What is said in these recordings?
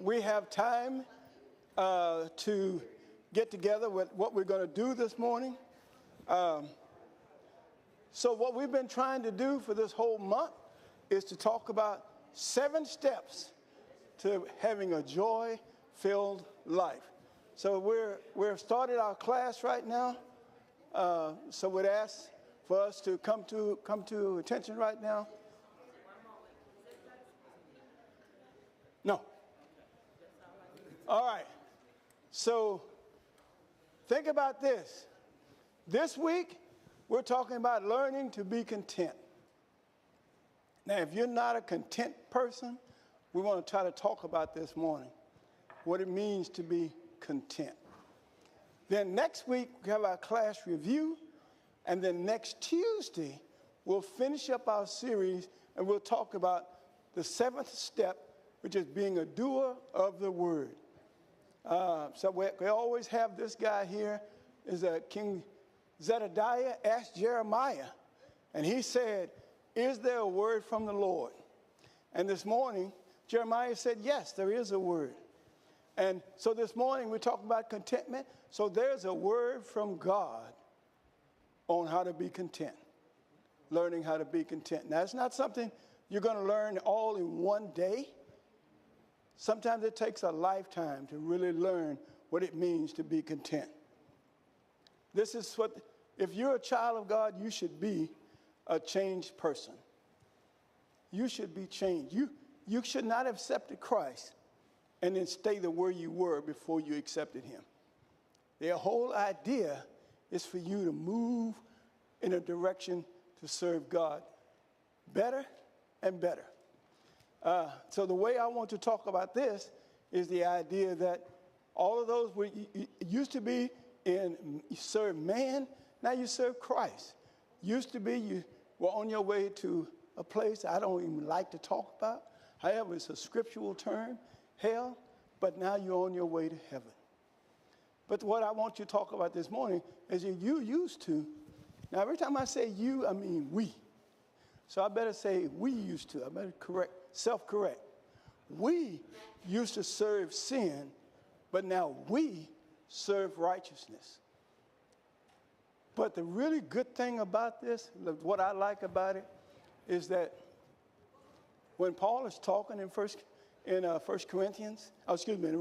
we have time to get together with what we're going to do this morning. So what we've been trying to do for this whole month is to talk about 7 steps to having a joy-filled life. So we're started our class right now. So we'd ask for us to come to attention right now. No. All right. So think about this. This week, we're talking about learning to be content. Now, if you're not a content person, we want to try to talk about this morning, what it means to be content. Then next week, we have our class review. And then next Tuesday, we'll finish up our series and we'll talk about the 7th step, which is being a doer of the word. So we always have this guy here, is King Zedediah asked Jeremiah, and he said, is there a word from the Lord? And this morning, Jeremiah said, yes, there is a word. And so this morning, we're talking about contentment. So there's a word from God on how to be content, learning how to be content. Now, it's not something you're going to learn all in one day. Sometimes it takes a lifetime to really learn what it means to be content. This is what, if you're a child of God, you should be a changed person. You should be changed. You should not have accepted Christ and then stay the way you were before you accepted him. The whole idea is for you to move in a direction to serve God better and better. So the way I want to talk about this is the idea that all of those used to be you serve man, now you serve Christ. Used to be you were on your way to a place I don't even like to talk about. However, it's a scriptural term, hell, but now you're on your way to heaven. But what I want you to talk about this morning is you used to. Now, every time I say you, I mean we. So I better say we used to. I better self-correct. We used to serve sin, but now we serve righteousness. But the really good thing about this, what I like about it, is that when Paul is talking in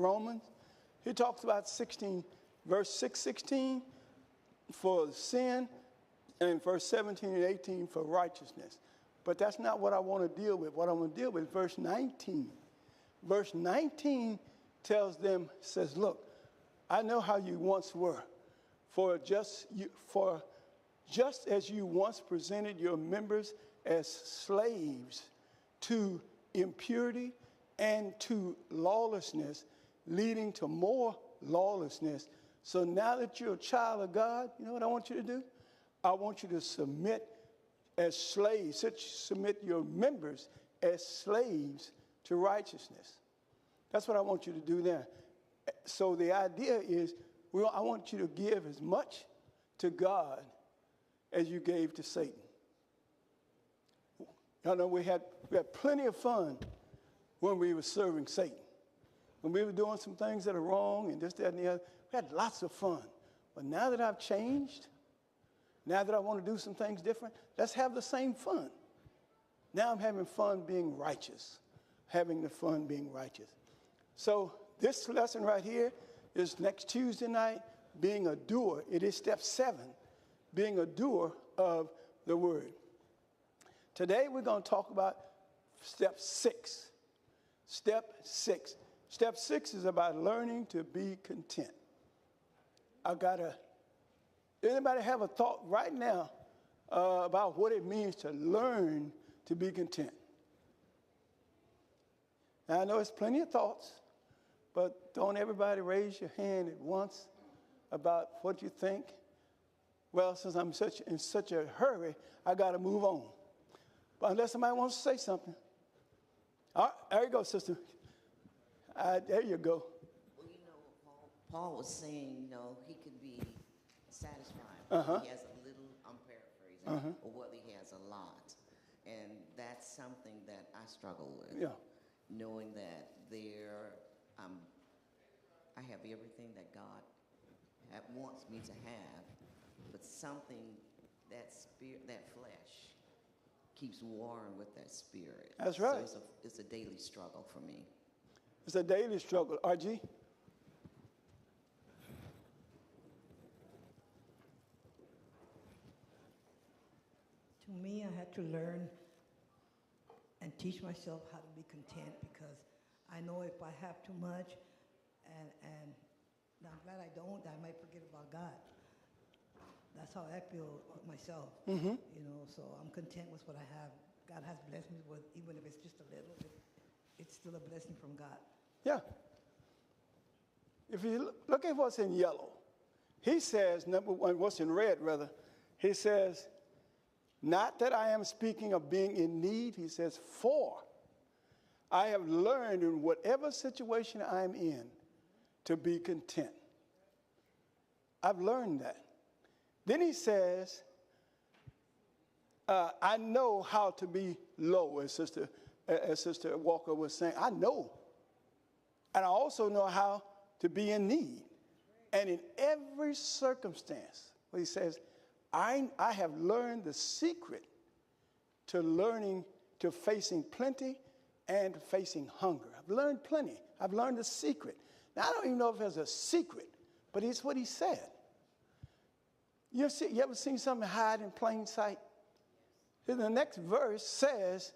Romans, he talks about 16, verse 6:16 for sin, and verse 17 and 18 for righteousness. But that's not what I want to deal with. What I want to deal with is verse 19. Verse 19 tells them, says, look, I know how you once were. For just as you once presented your members as slaves to impurity and to lawlessness, leading to more lawlessness. So now that you're a child of God, you know what I want you to do? I want you to submit as slaves, submit your members as slaves to righteousness. That's what I want you to do there. So the idea is, I want you to give as much to God as you gave to Satan. Y'all know we had plenty of fun when we were serving Satan. When we were doing some things that are wrong and this, that, and the other, we had lots of fun. But now that I've changed, now that I want to do some things different, let's have the same fun. Now I'm having fun being righteous, having the fun being righteous. So this lesson right here is next Tuesday night, being a doer. It is step 7, being a doer of the word. Today we're going to talk about step 6. Step 6. Step 6 is about learning to be content. Anybody have a thought right now about what it means to learn to be content? Now, I know it's plenty of thoughts, but don't everybody raise your hand at once about what you think? Well, since I'm in such a hurry, I got to move on. But unless somebody wants to say something. All right, there you go, sister. There you go. Well, you know, Paul was saying, he could be satisfied. Uh-huh. He has a little, I'm paraphrasing, or whether he has a lot. And that's something that I struggle with. Yeah. Knowing that have everything that God wants me to have, but something, that spirit, that flesh, keeps warring with that spirit. That's right. So it's a daily struggle for me. It's a daily struggle. RG? To me, I had to learn and teach myself how to be content, because I know if I have too much, and I'm glad I don't, I might forget about God. That's how I feel myself. Mm-hmm. You know, so I'm content with what I have. God has blessed me with, even if it's just a little bit, it's still a blessing from God. Yeah. If you look at what's in yellow, he says, number one, what's in red, rather, he says, not that I am speaking of being in need, he says, for I have learned in whatever situation I'm in to be content. I've learned that. Then he says, I know how to be low, as Sister Walker was saying. I know. And I also know how to be in need. And in every circumstance, what he says, I have learned the secret to facing plenty and facing hunger. I've learned plenty. I've learned the secret. Now, I don't even know if there's a secret, but it's what he said. You ever seen something hide in plain sight? The next verse says,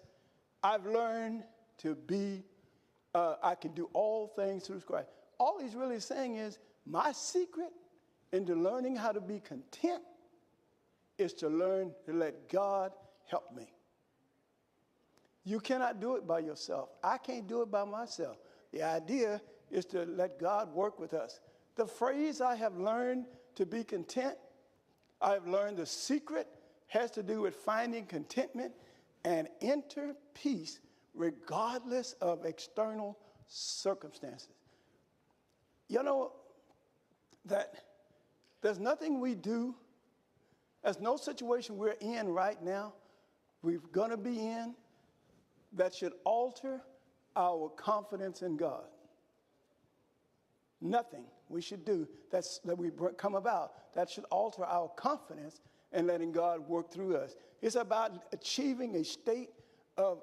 I've learned to be, I can do all things through Christ. All he's really saying is, my secret into learning how to be content is to learn to let God help me. You cannot do it by yourself. I can't do it by myself. The idea is to let God work with us. The phrase, I have learned to be content, I have learned the secret, has to do with finding contentment and inner peace regardless of external circumstances. You know that there's nothing we do, there's no situation we're in right now, we're going to be in, that should alter our confidence in God. Nothing we should do that we come about that should alter our confidence in letting God work through us. It's about achieving a state of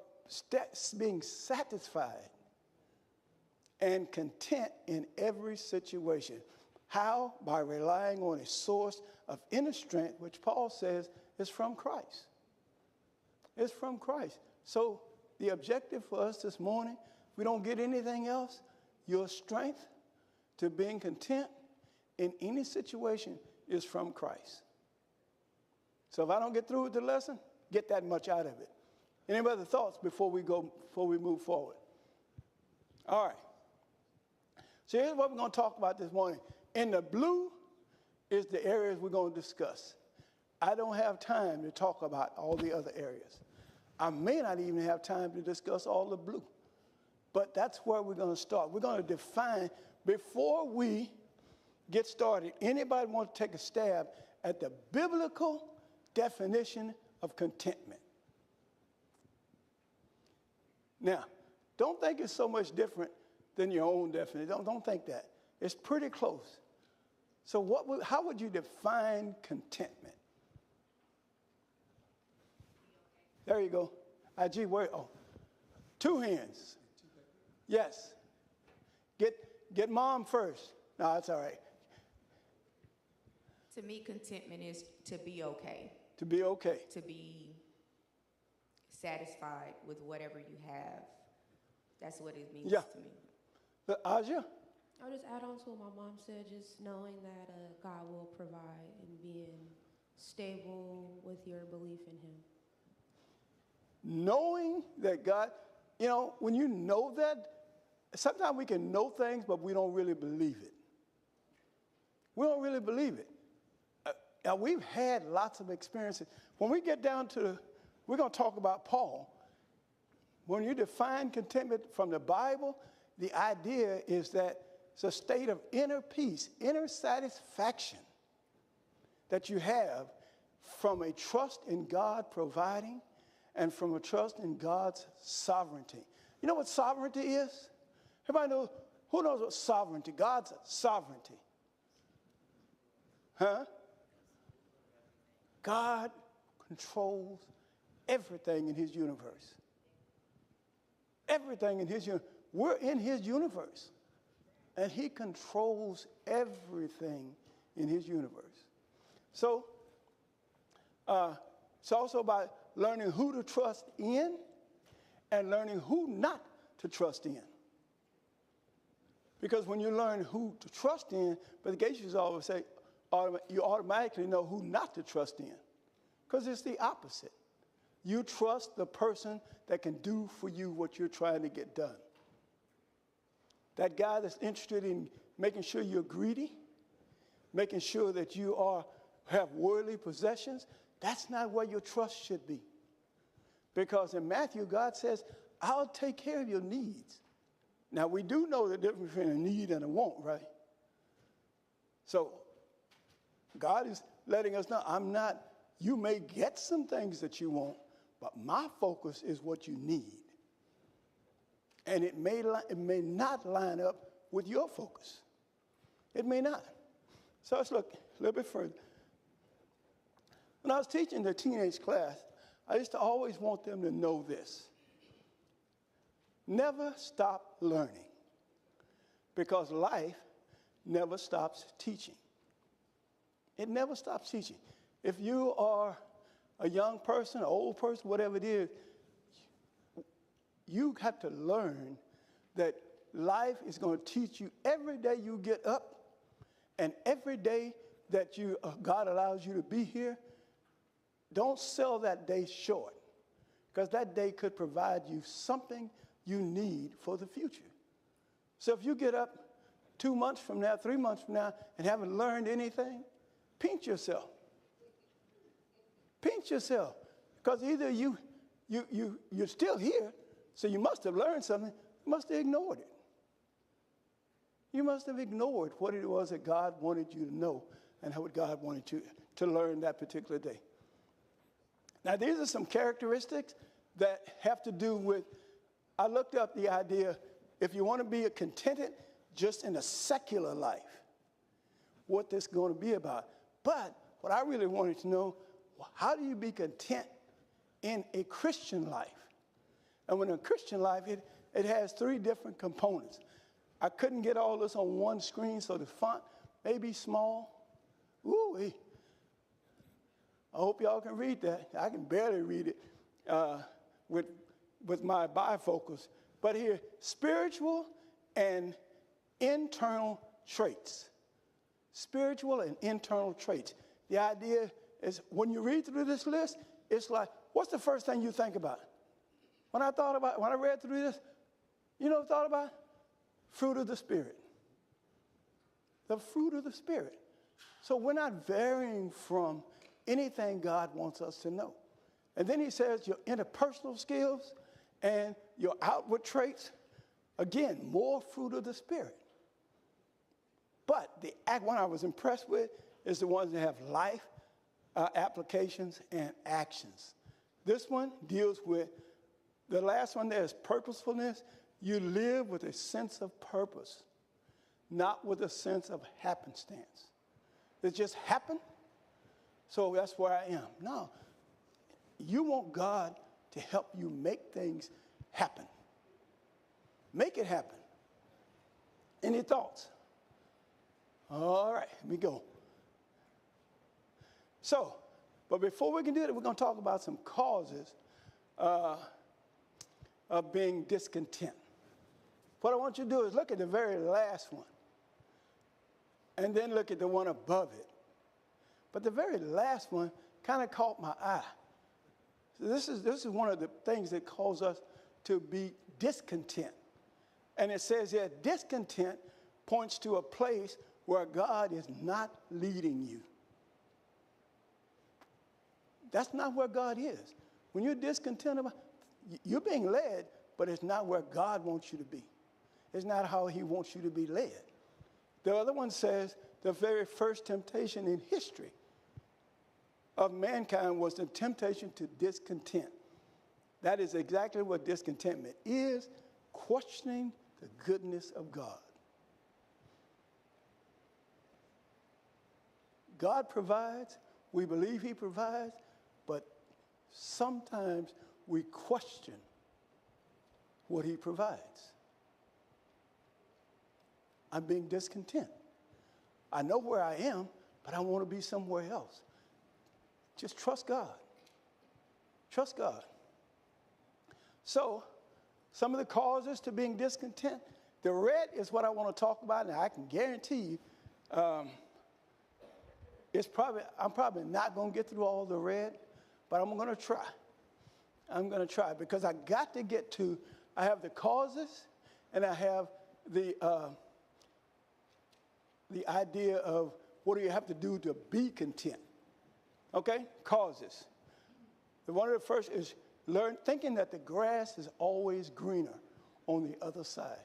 being satisfied and content in every situation. How? By relying on a source of inner strength, which Paul says is from Christ. It's from Christ. So the objective for us this morning, if we don't get anything else, your strength to being content in any situation is from Christ. So if I don't get through with the lesson, get that much out of it. Any other thoughts before we move forward? All right. So here's what we're going to talk about this morning. In the blue is the areas we're going to discuss. I don't have time to talk about all the other areas. I may not even have time to discuss all the blue. But that's where we're going to start. We're going to define, before we get started, anybody want to take a stab at the biblical definition of contentment? Now, don't think it's so much different than your own definition. Don't think that. It's pretty close. So how would you define contentment? There you go. IG, where? Oh, two hands. Yes. Get mom first. No, that's all right. To me, contentment is to be okay. To be okay. To be satisfied with whatever you have. That's what it means to me. Aja? I'll just add on to what my mom said, just knowing that God will provide and being stable with your belief in him. Knowing that God, when you know that, sometimes we can know things, but we don't really believe it. We don't really believe it. Now, we've had lots of experiences. When we get down to, we're going to talk about Paul. When you define contentment from the Bible, the idea is that it's a state of inner peace, inner satisfaction that you have from a trust in God providing and from a trust in God's sovereignty. You know what sovereignty is? Everybody knows Who knows what sovereignty? God's sovereignty. Huh? God controls everything in his universe. Everything in his universe. We're in his universe. And he controls everything in his universe. So, it's also about learning who to trust in and learning who not to trust in. Because when you learn who to trust in, Brother Gates used to always say, you automatically know who not to trust in. Because it's the opposite. You trust the person that can do for you what you're trying to get done. That guy that's interested in making sure you're greedy, making sure that you have worldly possessions, that's not where your trust should be. Because in Matthew, God says, I'll take care of your needs. Now, we do know the difference between a need and a want, right? So, God is letting us know, you may get some things that you want, but my focus is what you need. And it may not line up with your focus. It may not. So let's look a little bit further. When I was teaching the teenage class, I used to always want them to know this. Never stop learning, because life never stops teaching. It never stops teaching. If you are a young person, an old person, whatever it is, you have to learn that life is going to teach you every day you get up, and every day that God allows you to be here. Don't sell that day short, because that day could provide you something you need for the future. So if you get up 2 months from now, 3 months from now, and haven't learned anything, pinch yourself. Pinch yourself, because either you're still here, so you must have learned something, you must have ignored it. You must have ignored what it was that God wanted you to know and what God wanted you to learn that particular day. Now, these are some characteristics that have to do with, I looked up the idea, if you want to be contented just in a secular life, what this is going to be about. But what I really wanted to know, how do you be content in a Christian life? And when a Christian life, it has 3 different components. I couldn't get all this on one screen, so the font may be small. Ooh-wee. I hope y'all can read that. I can barely read it with my bifocals. But here, spiritual and internal traits. Spiritual and internal traits. The idea is when you read through this list, it's like, what's the first thing you think about? When I read through this, you know what I thought about? Fruit of the Spirit. The fruit of the Spirit. So we're not varying from anything God wants us to know. And then he says your interpersonal skills and your outward traits, again, more fruit of the Spirit. But the one I was impressed with is the ones that have life applications and actions. This one deals with, the last one there is purposefulness. You live with a sense of purpose, not with a sense of happenstance. It just happened, so that's where I am. No, you want God to help you make things happen. Make it happen. Any thoughts? All right, let me go. So, but before we can do that, we're going to talk about some causes of being discontent. What I want you to do is look at the very last one, and then look at the one above it. But the very last one kind of caught my eye. So this is one of the things that cause us to be discontent. And it says here, discontent points to a place where God is not leading you. That's not where God is. When you're discontent, you're being led, but it's not where God wants you to be. It's not how he wants you to be led. The other one says the very first temptation in history of mankind was the temptation to discontent. That is exactly what discontentment is, questioning the goodness of God. God provides. We believe he provides. But sometimes we question what he provides. I'm being discontent. I know where I am, but I want to be somewhere else. Just trust God. Trust God. So, some of the causes to being discontent, the red is what I want to talk about, and I can guarantee you, I'm probably not going to get through all the red, but I'm going to try. I'm going to try because I got to get to, I have the causes, and I have the idea of what do you have to do to be content. Okay? Causes. One of the first is thinking that the grass is always greener on the other side.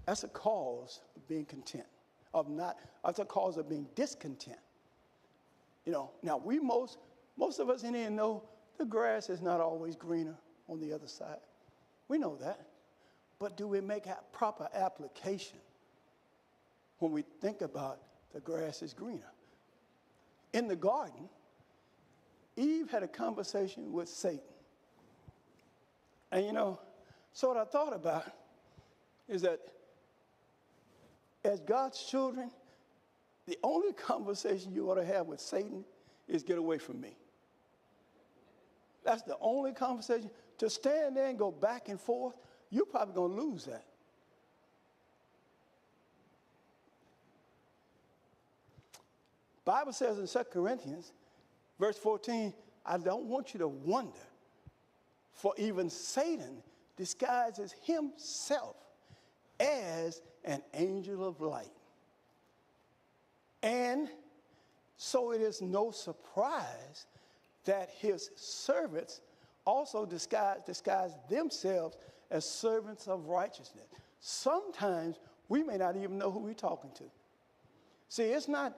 That's a cause of being content. That's a cause of being discontent. You know, now most of us in here know the grass is not always greener on the other side. We know that. But do we make a proper application when we think about the grass is greener? In the garden, Eve had a conversation with Satan. And so what I thought about is that as God's children, the only conversation you ought to have with Satan is get away from me. That's the only conversation. To stand there and go back and forth, you're probably going to lose that. Bible says in 2 Corinthians, verse 14, I don't want you to wonder, for even Satan disguises himself as an angel of light. And so it is no surprise that his servants also disguise themselves as servants of righteousness. Sometimes we may not even know who we're talking to. See, it's not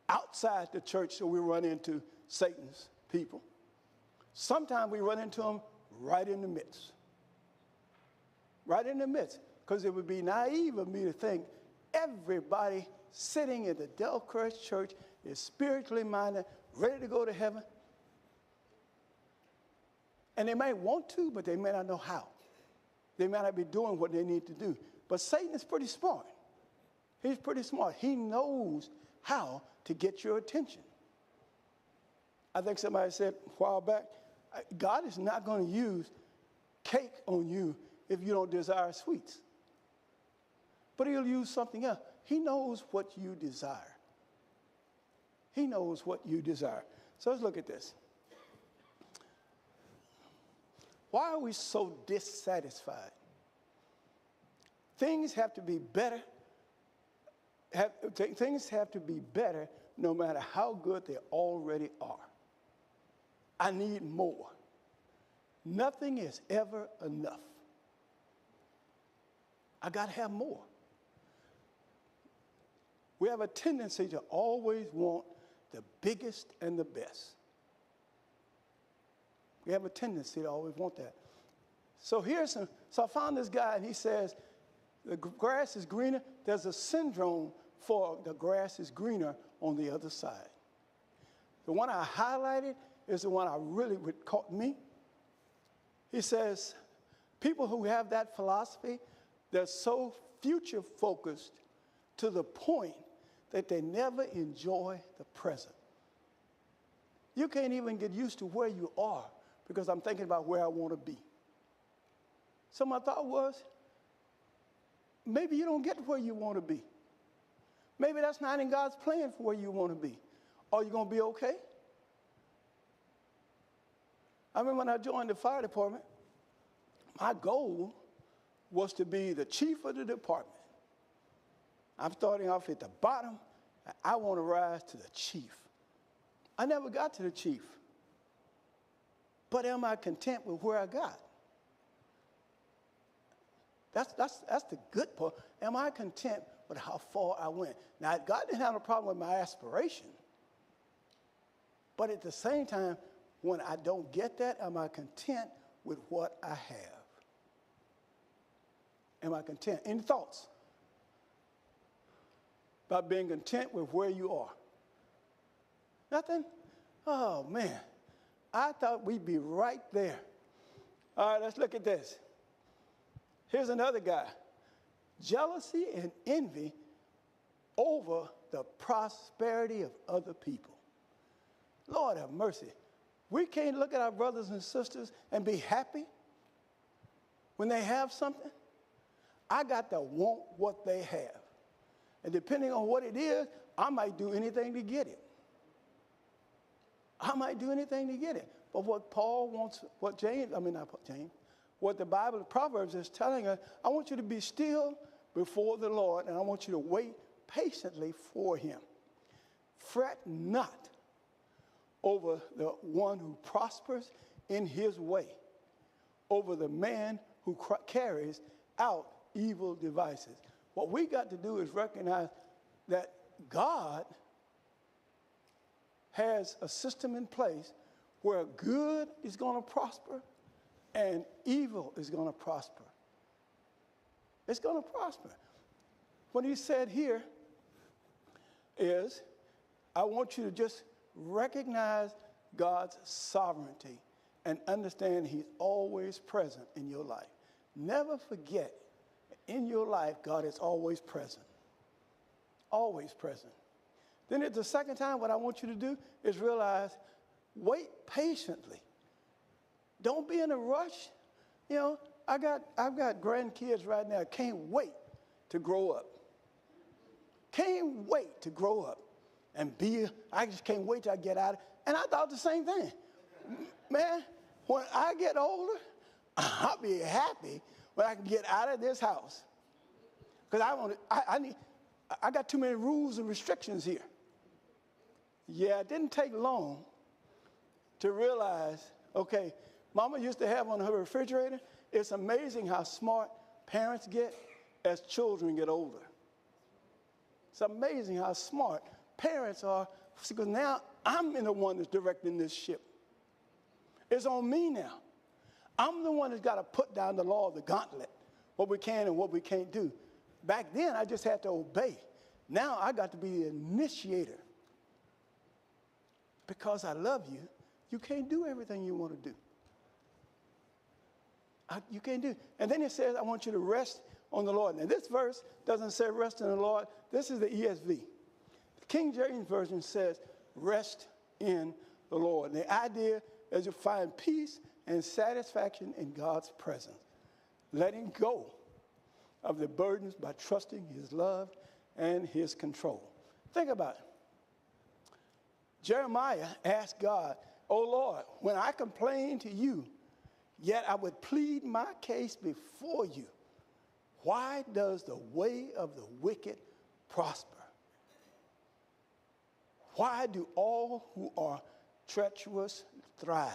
outside the church so we run into Satan's people. Sometimes we run into them right in the midst. Right in the midst. Because it would be naive of me to think everybody sitting in the Delcrest Church is spiritually minded, ready to go to heaven. And they may want to, but they may not know how. They may not be doing what they need to do. But Satan is pretty smart. He's pretty smart. He knows how to get your attention. I think somebody said a while back, God is not going to use cake on you if you don't desire sweets. But he'll use something else. He knows what you desire. He knows what you desire. So let's look at this. Why are we so dissatisfied? Things have to be better. Things have to be better no matter how good they already are. I need more. Nothing is ever enough. I got to have more. We have a tendency to always want the biggest and the best. We have a tendency to always want that. So I found this guy, and he says, the grass is greener. There's a syndrome for the grass is greener on the other side. The one I highlighted is the one would caught me. He says, people who have that philosophy, they're so future focused to the point that they never enjoy the present. You can't even get used to where you are because I'm thinking about where I want to be. So my thought was, maybe you don't get to where you want to be. Maybe that's not in God's plan for where you want to be. Are you going to be okay? I remember when I joined the fire department, my goal was to be the chief of the department. I'm starting off at the bottom, and I want to rise to the chief. I never got to the chief. But am I content with where I got? That's the good part. Am I content with how far I went? Now, God didn't have a problem with my aspiration. But at the same time, when I don't get that, am I content with what I have? Am I content? Any thoughts about being content with where you are? Nothing? Oh, man. I thought we'd be right there. All right, let's look at this. Here's another guy. Jealousy and envy over the prosperity of other people. Lord have mercy. We can't look at our brothers and sisters and be happy when they have something. I got to want what they have. And depending on what it is, I might do anything to get it. I might do anything to get it. But what Paul wants, what the Bible, the Proverbs is telling us, I want you to be still before the Lord, and I want you to wait patiently for him. Fret not over the one who prospers in his way, over the man who carries out evil devices. What we got to do is recognize that God has a system in place where good is going to prosper and evil is going to prosper. It's going to prosper. What he said here is, I want you to just recognize God's sovereignty and understand he's always present in your life. Never forget, in your life, God is always present. Always present. Then at the second time, what I want you to do is realize, wait patiently. Don't be in a rush. You know, I've got grandkids right now. Can't wait to grow up. Can't wait to grow up and I just can't wait till I get out. And I thought the same thing. Man, when I get older, I'll be happy when I can get out of this house. Because I got too many rules and restrictions here. Yeah, it didn't take long to realize, okay, Mama used to have on her refrigerator, it's amazing how smart parents get as children get older. It's amazing how smart parents are, because now I'm the one that's directing this ship. It's on me now. I'm the one that's got to put down the law of the gauntlet, what we can and what we can't do. Back then, I just had to obey. Now I got to be the initiator. Because I love you, you can't do everything you want to do. You can't do it. And then it says, I want you to rest on the Lord. Now, this verse doesn't say rest in the Lord. This is the ESV. The King James Version says, rest in the Lord. And the idea is to find peace and satisfaction in God's presence, letting go of the burdens by trusting his love and his control. Think about it. Jeremiah asked God, oh Lord, when I complain to you, yet I would plead my case before you, why does the way of the wicked prosper? Why do all who are treacherous thrive?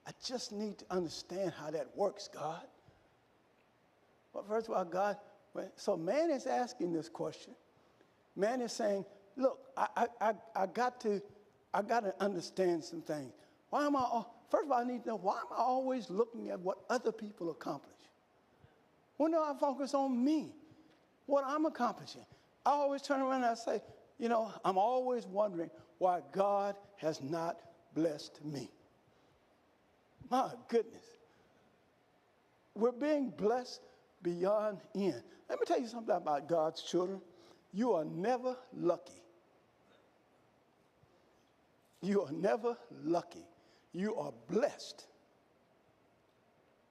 I just need to understand how that works, God. Well, first of all, God, so man is asking this question. Man is saying, look, I got to understand some things. First of all, I need to know, why am I always looking at what other people accomplish? When do I focus on me, what I'm accomplishing? I always turn around and I say, you know, I'm always wondering why God has not blessed me. My goodness. We're being blessed beyond end. Let me tell you something about God's children. You are never lucky. You are never lucky. You are blessed.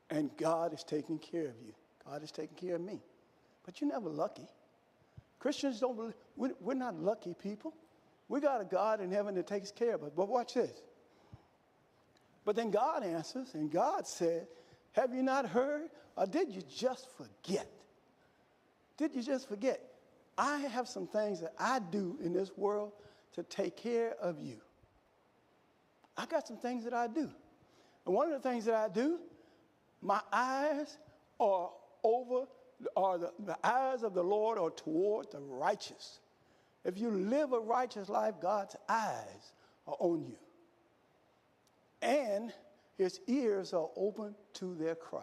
And God is taking care of you. God is taking care of me. But you're never lucky. Christians don't believe, we're not lucky people. We got a God in heaven that takes care of us. But watch this. But then God answers, and God said, have you not heard, or did you just forget? Did you just forget? I have some things that I do in this world to take care of you. I got some things that I do. And one of the things that I do, my eyes are the eyes of the Lord are toward the righteous. If you live a righteous life, God's eyes are on you. And his ears are open to their cry.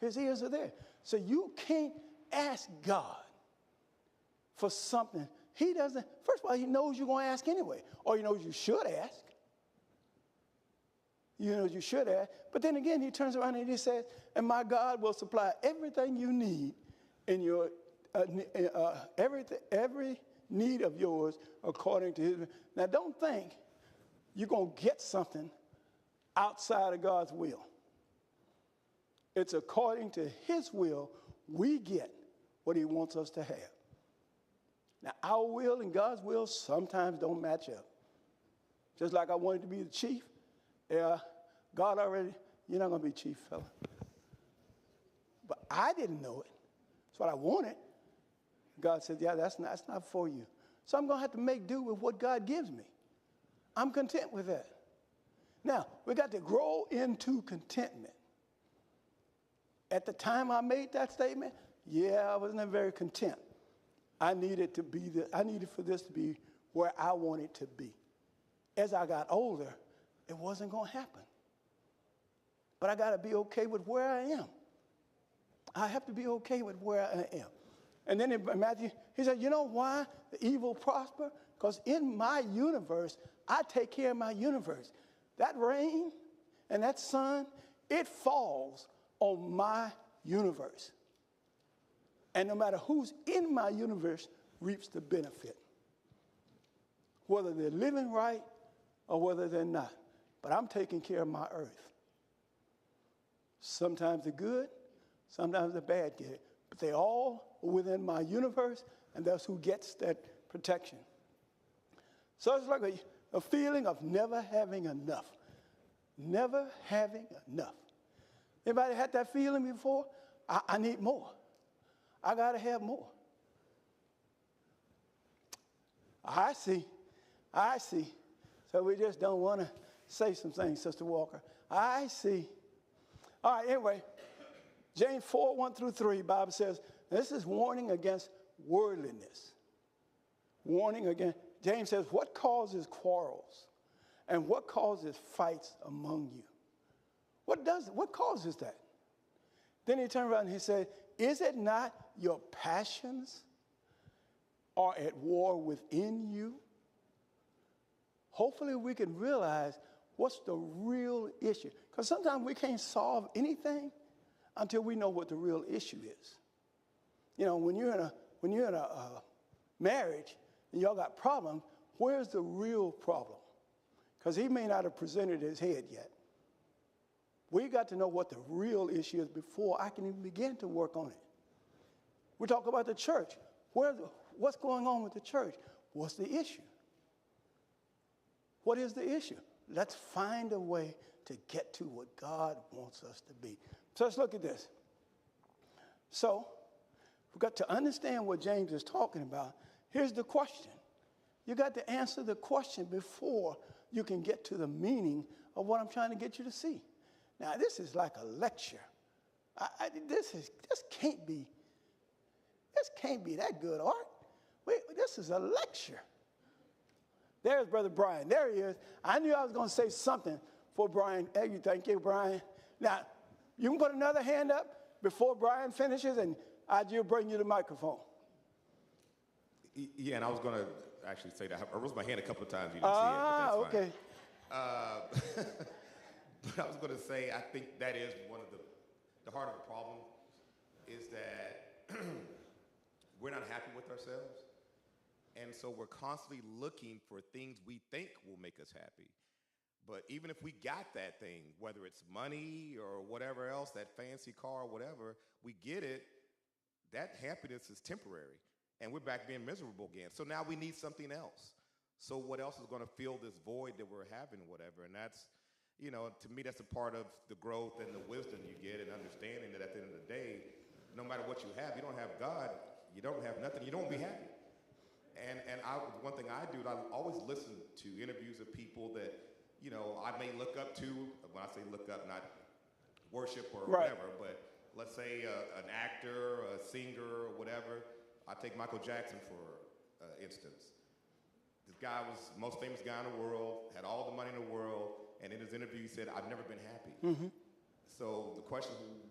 His ears are there. So you can't ask God for something He doesn't, first of all, he knows you're going to ask anyway, or he knows you should ask. You know you should ask. But then again, he turns around and he says, and my God will supply everything you need in your, every need of yours according to his. Now, don't think you're going to get something outside of God's will. It's according to his will we get what he wants us to have. Now, our will and God's will sometimes don't match up. Just like I wanted to be the chief, God already, you're not going to be chief, fella. But I didn't know it. That's what I wanted. God said, yeah, that's not for you. So I'm going to have to make do with what God gives me. I'm content with that. Now, we got to grow into contentment. At the time I made that statement, I wasn't very content. I needed for this to be where I wanted to be. As I got older, it wasn't going to happen. But I got to be okay with where I am. I have to be okay with where I am. And then in Matthew, he said, you know why the evil prosper? Because in my universe, I take care of my universe. That rain and that sun, it falls on my universe. And no matter who's in my universe reaps the benefit, whether they're living right or whether they're not. But I'm taking care of my earth. Sometimes the good, sometimes the bad get it. But they all are within my universe, and that's who gets that protection. So it's like a feeling of never having enough. Never having enough. Anybody had that feeling before? I need more. I got to have more. I see. So we just don't want to say some things, Sister Walker. I see. All right, anyway, James 4:1-3, Bible says, this is warning against worldliness. Warning against, James says, what causes quarrels and what causes fights among you? What causes that? Then he turned around and he said, is it not your passions are at war within you? Hopefully we can realize what's the real issue. Because sometimes we can't solve anything until we know what the real issue is. You know, when you're in a marriage and y'all got problems, where's the real problem? Because he may not have presented his head yet. We got to know what the real issue is before I can even begin to work on it. We talk about the church. What's going on with the church? What's the issue? What is the issue? Let's find a way to get to what God wants us to be. So let's look at this. So we've got to understand what James is talking about. Here's the question. You got to answer the question before you can get to the meaning of what I'm trying to get you to see. Now, this is like a lecture. This can't be that good, Art. This is a lecture. There's Brother Brian. There he is. I knew I was going to say something for Brian. Hey, thank you, Brian. Now, you can put another hand up before Brian finishes, and I'll bring you the microphone. Yeah, and I was going to actually say that. I raised my hand a couple of times. You didn't see it, but that's fine. Okay. But I was going to say, I think that is one of the heart of the problem is that we're not happy with ourselves. And so we're constantly looking for things we think will make us happy. But even if we got that thing, whether it's money or whatever else, that fancy car or whatever, we get it, that happiness is temporary. And we're back being miserable again. So now we need something else. So what else is going to fill this void that we're having or whatever? And that's, you know, to me, that's a part of the growth and the wisdom you get and understanding that at the end of the day, no matter what you have, you don't have God, you don't have nothing, you don't be happy. And one thing I do, I always listen to interviews of people that, you know, I may look up to. When I say look up, not worship or whatever, but let's say an actor, a singer, or whatever. I take Michael Jackson for instance. This guy was the most famous guy in the world, had all the money in the world, and in his interview he said, I've never been happy. Mm-hmm. So the question is,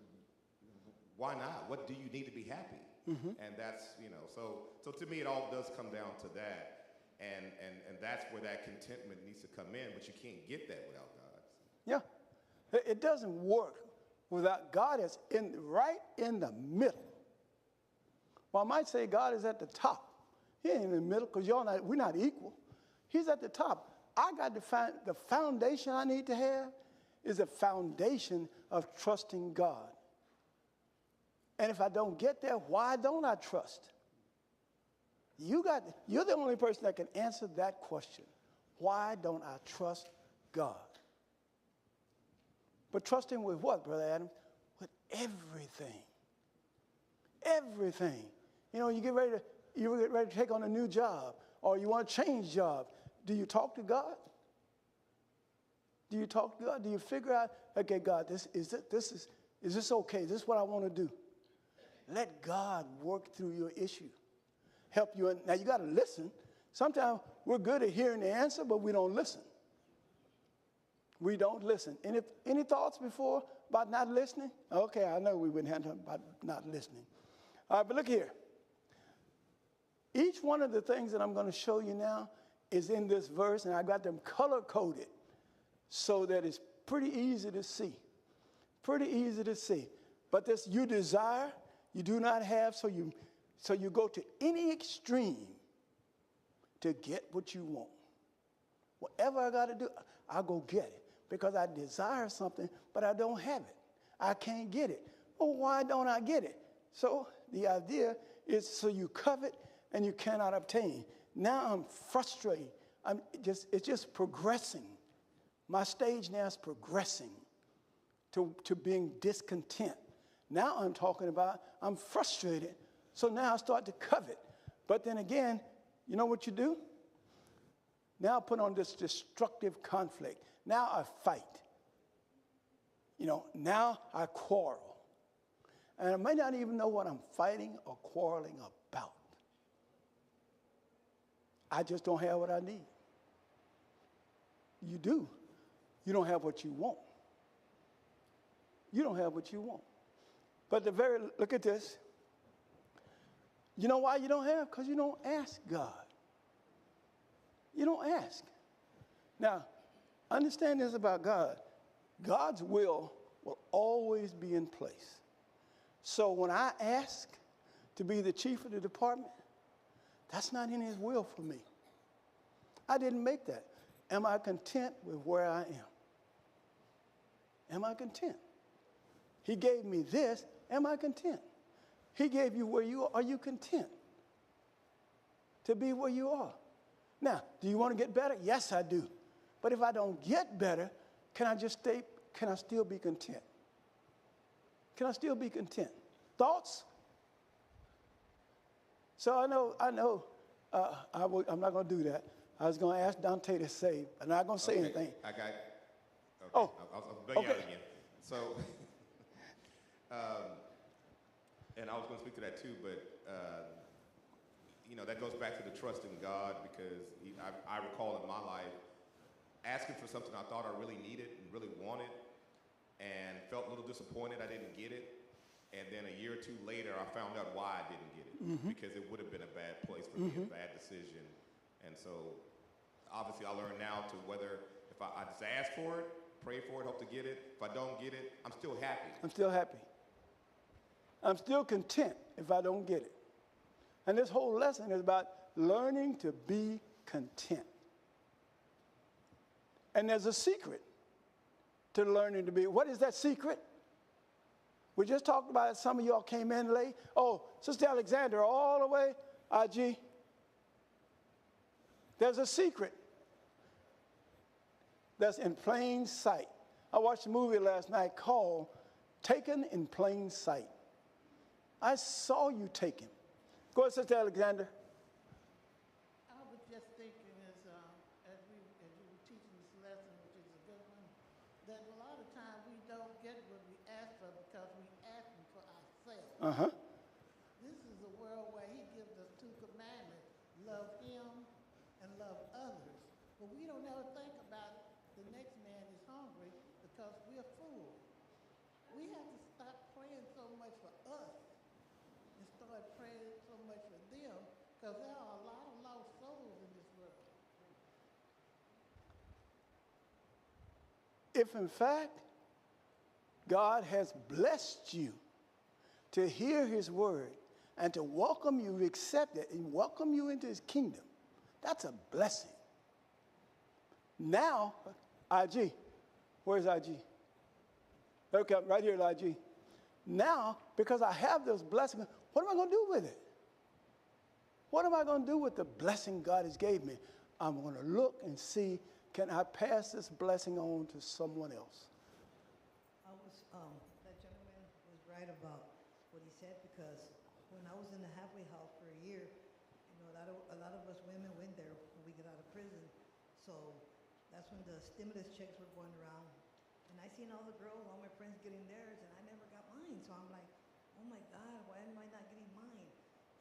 why not? What do you need to be happy? And that's, so to me, it all does come down to that. And that's where that contentment needs to come in, but you can't get that without God. Yeah. It doesn't work without God is right in the middle. Well, I might say God is at the top. He ain't in the middle because we're not equal. He's at the top. I got to find the foundation I need to have is a foundation of trusting God. And if I don't get there, why don't I trust? You're the only person that can answer that question. Why don't I trust God? But trust him with what, Brother Adams? With everything. Everything. You get ready to take on a new job or you want to change job. Do you talk to God? Do you talk to God? Do you figure out, okay, God, is this okay? Is this what I want to do? Let God work through your issue. Help you. Now, you got to listen. Sometimes we're good at hearing the answer, but we don't listen. We don't listen. Any thoughts before about not listening? Okay, I know we wouldn't have talked about not listening. All right, but look here. Each one of the things that I'm going to show you now is in this verse, and I got them color-coded so that it's pretty easy to see. Pretty easy to see. But this you desire, you do not have, so you go to any extreme to get what you want. Whatever I got to do, I'll go get it because I desire something, but I don't have it. I can't get it. Well, why don't I get it? So the idea is so you covet and you cannot obtain. Now I'm frustrated. It's just progressing. My stage now is progressing to being discontent. Now I'm talking about I'm frustrated, so now I start to covet. But then again, you know what you do? Now I put on this destructive conflict. Now I fight. Now I quarrel. And I may not even know what I'm fighting or quarreling about. I just don't have what I need. You do. You don't have what you want. You don't have what you want. But look at this. You know why you don't have? Because you don't ask God. You don't ask. Now, understand this about God. God's will always be in place. So when I ask to be the chief of the department, that's not in his will for me. I didn't make that. Am I content with where I am? Am I content? He gave me this. Am I content? He gave you where you are. Are you content to be where you are? Now, do you want to get better? Yes, I do. But if I don't get better, can I still be content? Can I still be content? Thoughts? So I know. I'm not going to do that. I was going to ask Dante to say, I'm not going to say anything. I got. Okay. Oh, I'll bail you out again. So, and I was going to speak to that too, but that goes back to the trust in God because I recall in my life asking for something I thought I really needed and really wanted, and felt a little disappointed I didn't get it. And then a year or two later, I found out why I didn't get it because it would have been a bad place for me, a bad decision. And so, obviously, I learned now to whether if I just ask for it, pray for it, hope to get it. If I don't get it, I'm still happy. I'm still happy. I'm still content if I don't get it. And this whole lesson is about learning to be content. And there's a secret to learning to be. What is that secret? We just talked about it. Some of y'all came in late. Oh, Sister Alexander, all the way, IG. There's a secret that's in plain sight. I watched a movie last night called Taken in Plain Sight. I saw you taken. Go ahead, Sister Alexander. I was just thinking as you were teaching this lesson, which is a good one, that a lot of times we don't get what we ask for because we ask for ourselves. Uh-huh. This is a world where he gives us two commandments, love him and love others. But we don't ever think about the next man is hungry because we're full. We have to stop praying so much for us and start praying Because there are a lot of lost souls in this world. If in fact God has blessed you to hear his word and to welcome you, to accept it, and welcome you into his kingdom, that's a blessing. Now, IG, where's IG? Okay, right here, IG. Now, because I have those blessings, what am I going to do with it? What am I going to do with the blessing God has gave me? I'm going to look and see, can I pass this blessing on to someone else? That gentleman was right about what he said, because when I was in the halfway house for a year, a lot of us women went there when we got out of prison. So that's when the stimulus checks were going around. And I seen all the girls, all my friends getting theirs, and I never got mine. So I'm like, oh my God, why am I not getting mine?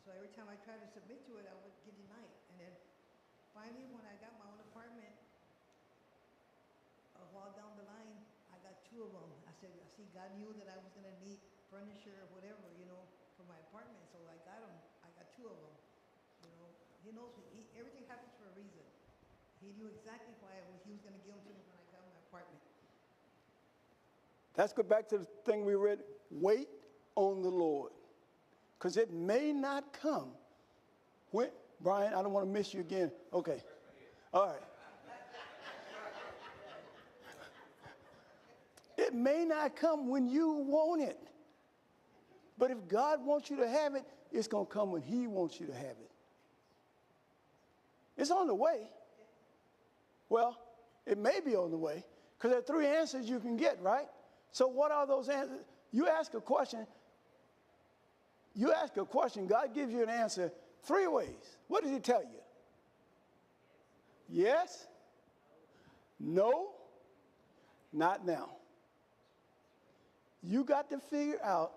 So every time I tried to submit to it, I would get denied. And then finally, when I got my own apartment, a while down the line, I got 2 of them. I said, see, God knew that I was going to need furniture or whatever, for my apartment. So I got them. I got 2 of them. He knows everything happens for a reason. He knew exactly why he was going to give them to me when I got my apartment. Let's go back to the thing we read. Wait on the Lord, because it may not come. When, Brian, I don't want to miss you again. Okay. All right. It may not come when you want it. But if God wants you to have it, it's going to come when he wants you to have it. It's on the way. Well, it may be on the way, because there are 3 answers you can get, right? So what are those answers? You ask a question, God gives you an answer 3 ways. What does he tell you? Yes, no, not now. You got to figure out,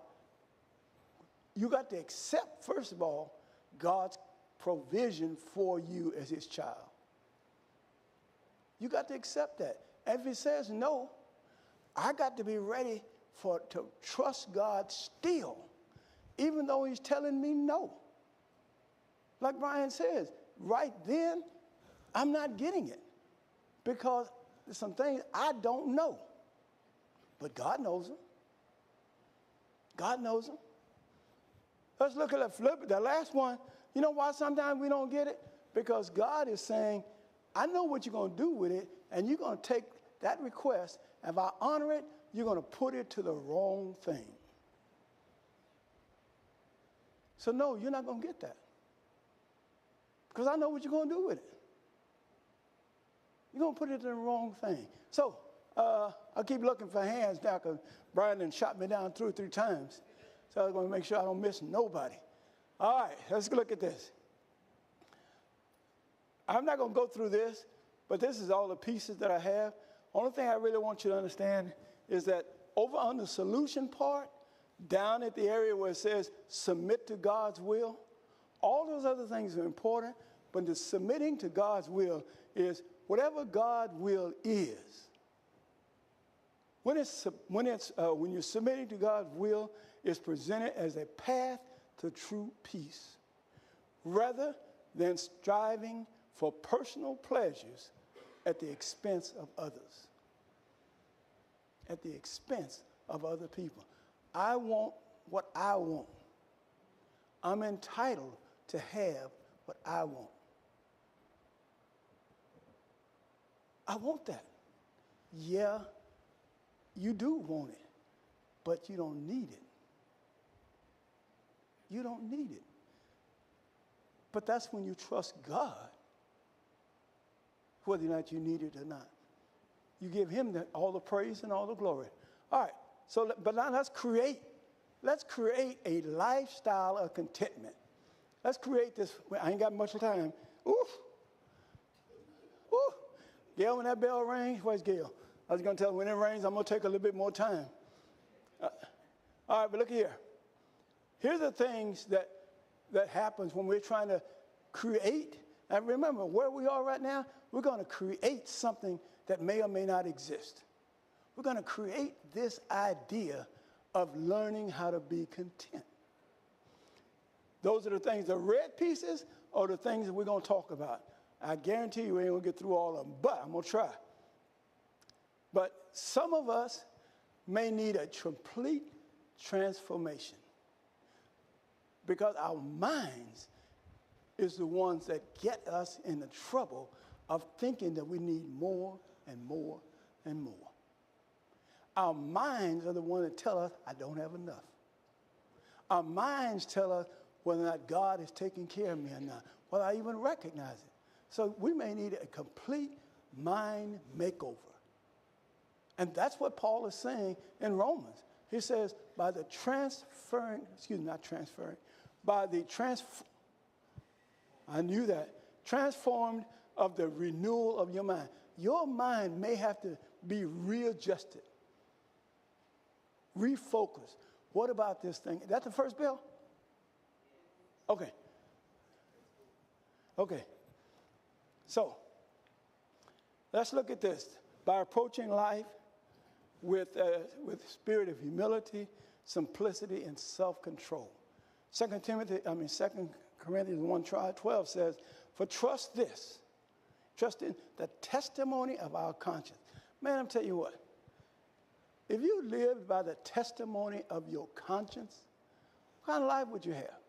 you got to accept, first of all, God's provision for you as his child. You got to accept that. And if he says no, I got to be ready to trust God still, even though he's telling me no. Like Brian says, right then, I'm not getting it, because there's some things I don't know. But God knows them. God knows them. Let's look at the last one. You know why sometimes we don't get it? Because God is saying, I know what you're going to do with it, and you're going to take that request, and if I honor it, you're going to put it to the wrong thing. So no, you're not going to get that. Because I know what you're going to do with it. You're going to put it to the wrong thing. So I keep looking for hands now, because Brian done shot me down 2 or 3 times. So I was going to make sure I don't miss nobody. All right, let's look at this. I'm not going to go through this, but this is all the pieces that I have. Only thing I really want you to understand is that over on the solution part, down at the area where it says submit to God's will, all those other things are important, but the submitting to God's will is whatever God's will is. When you're submitting to God's will, it's presented as a path to true peace, rather than striving for personal pleasures at the expense of others, at the expense of other people. I want what I want. I'm entitled to have what I want. I want that. Yeah, you do want it, but you don't need it. You don't need it. But that's when you trust God, whether or not you need it or not. You give him all the praise and all the glory. All right, but now let's create a lifestyle of contentment. Let's create this. I ain't got much time. Oof. Oof. Gail, when that bell rings, where's Gail? I was going to tell her when it rings, I'm going to take a little bit more time. All right, but look here. Here's the things that happens when we're trying to create. And remember, where we are right now, we're going to create something that may or may not exist. We're going to create this idea of learning how to be content. Those are the things, the red pieces are the things that we're going to talk about. I guarantee you we ain't going to get through all of them, but I'm going to try. But some of us may need a complete transformation because our minds is the ones that get us in the trouble of thinking that we need more and more and more. Our minds are the ones that tell us, I don't have enough. Our minds tell us whether or not God is taking care of me or not, whether I even recognize it. So we may need a complete mind makeover. And that's what Paul is saying in Romans. He says, by the transformed of the renewal of your mind. Your mind may have to be readjusted, refocused. What about this thing? Is that the first bill? Okay. Okay. So, let's look at this. By approaching life with spirit of humility, simplicity, and self-control. 2 Corinthians 1:12 says, for trust in the testimony of our conscience. Man, I'm telling you what, if you lived by the testimony of your conscience, what kind of life would you have?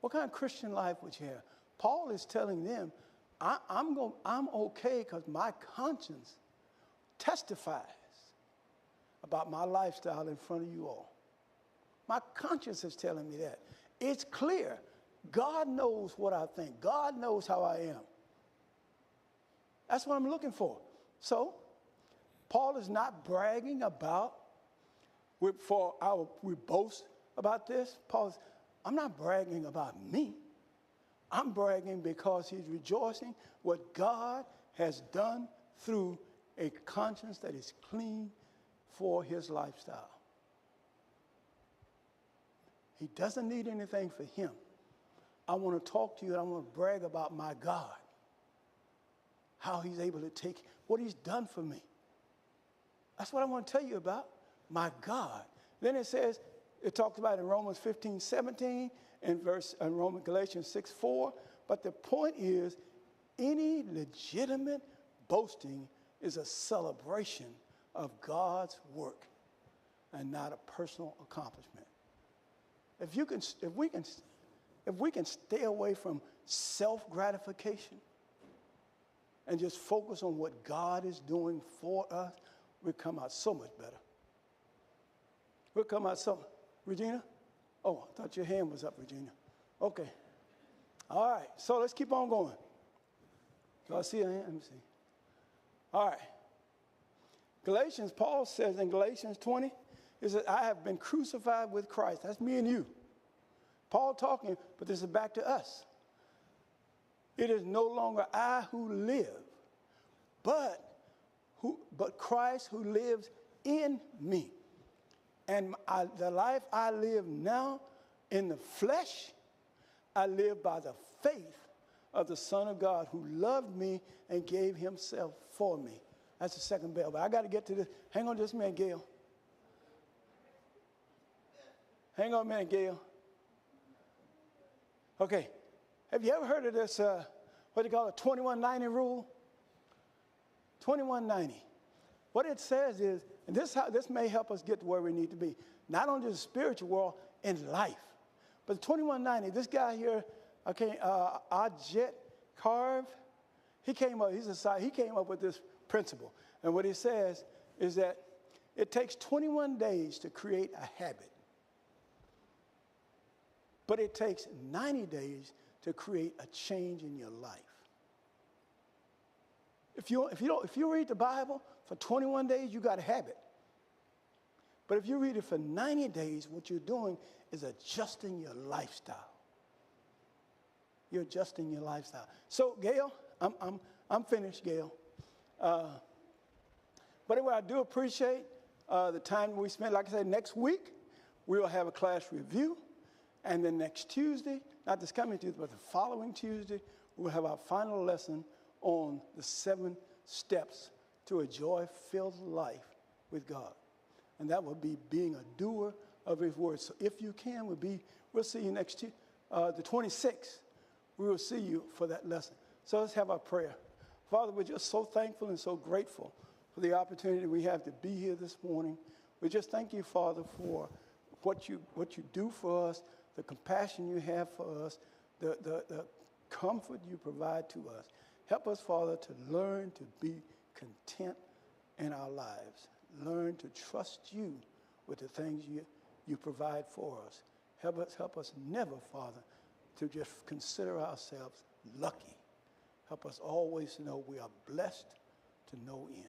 What kind of Christian life would you have? Paul is telling them, I'm okay because my conscience testifies about my lifestyle in front of you all. My conscience is telling me that. It's clear. God knows what I think. God knows how I am. That's what I'm looking for. So, Paul is not bragging about, we boast about this. I'm not bragging about me. I'm bragging because he's rejoicing what God has done through a conscience that is clean for his lifestyle. He doesn't need anything for him. I want to talk to you and I want to brag about my God. How he's able to take what he's done for me. That's what I want to tell you about, my God. Then it talks about in Romans 15:17 and Galatians 6:4. But the point is, any legitimate boasting is a celebration of God's work and not a personal accomplishment. If we can stay away from self-gratification and just focus on what God is doing for us, we'll come out so much better. We'll come out so. Regina? Oh, I thought your hand was up, Regina. Okay. All right, so let's keep on going. Do I see a hand? Let me see. All right. Paul says in Galatians 20, he says, I have been crucified with Christ. That's me and you. Paul talking, but this is back to us. It is no longer I who live, but Christ who lives in me. And the life I live now in the flesh, I live by the faith of the Son of God who loved me and gave himself for me. That's the second bell. But I got to get to this. Hang on just a minute, Gail. Hang on a minute, Gail. Okay. Have you ever heard of this, what do you call it, 2190 rule? 2190. What it says is, and this may help us get to where we need to be, not only in the spiritual world, in life. But 2190, this guy here, Ajit Carve, he came up with this principle. And what he says is that it takes 21 days to create a habit. But it takes 90 days to create a change in your life. If you read the Bible for 21 days, you got a habit. But if you read it for 90 days, what you're doing is adjusting your lifestyle. You're adjusting your lifestyle. So, Gail, I'm finished, Gail. But anyway, I do appreciate the time we spent. Like I said, next week we will have a class review. And then next Tuesday, not this coming Tuesday, but the following Tuesday, we'll have our final lesson on the 7 steps to a joy-filled life with God. And that will be being a doer of his word. So if you can, We'll see you next year, the 26th. We will see you for that lesson. So let's have our prayer. Father, we're just so thankful and so grateful for the opportunity we have to be here this morning. We just thank you, Father, for what you do for us, the compassion you have for us, the comfort you provide to us. Help us, Father, to learn to be content in our lives. Learn to trust you with the things you provide for us. Help us never, Father, to just consider ourselves lucky. Help us always to know we are blessed to no end.